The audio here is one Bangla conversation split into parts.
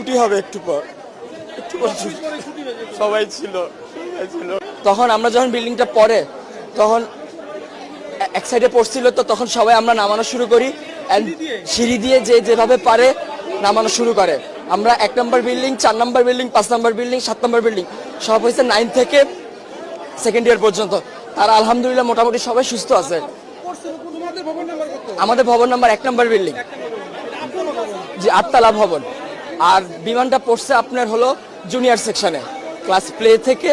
ছুটি হবে একটু পর সবাই ছিল তখন আমরা যখন বিল্ডিংটা পড়ে তখন এক সাইডে পড়ছিল, তো তখন সবাই আমরা নামানো শুরু করি and সিঁড়ি দিয়ে যে যেভাবে পারে নামানো শুরু করে। আমরা 1 নম্বর বিল্ডিং, 4 নম্বর বিল্ডিং, 5 নম্বর বিল্ডিং, 7 নম্বর বিল্ডিং সব হয়েছে 9 থেকে সেকেন্ড ইয়ার পর্যন্ত। তারা আলহামদুলিল্লাহ মোটামুটি সবাই সুস্থ আছে। আমাদের ভবন নাম্বার 1 নম্বর বিল্ডিং, জি 8 তলা ভবন। আর বিমানটা পড়ছে আপনার হলো জুনিয়র সেকশনে, ক্লাস প্লে থেকে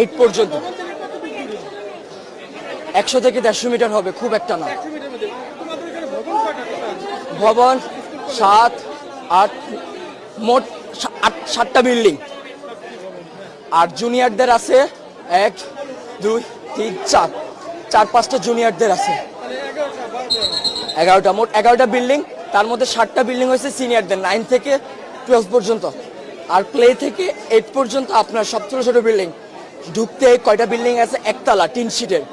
8 পর্যন্ত। 100 থেকে 150 মিটার হবে, খুব একটা না। ভবন 7, 8, মোট 7টা বিল্ডিং। আর জুনিয়রদের আছে 1, 2, 3, 4-5টা জুনিয়রদের আছে 11টা, মোট 11টা বিল্ডিং। তার মধ্যে 7টা বিল্ডিং হয়েছে সিনিয়রদের 9 থেকে 12 পর্যন্ত। আর প্লে থেকে 8 পর্যন্ত আপনার সব ছোট ছোট বিল্ডিং। ঢুকতে কয়টা বিল্ডিং আছে, 1 তলা টিন শিটের।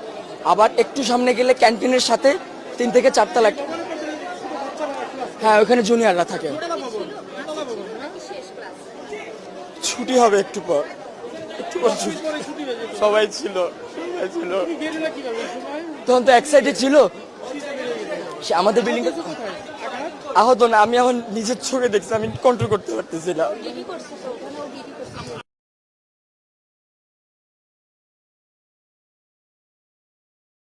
আবার একটু সামনে গেলে ক্যান্টিনের সাথে 3 থেকে 4 তলা। হ্যাঁ, ওখানে জুনিয়ররা থাকে। ছুটি হবে একটু পর সবাই ছিল তখন তো এক সাইডে ছিল। সে আমাদের বিল্ডিং আহত না, আমি এখন নিজের চোখে দেখছি, আমি কন্ট্রোল করতে পারতেছি না।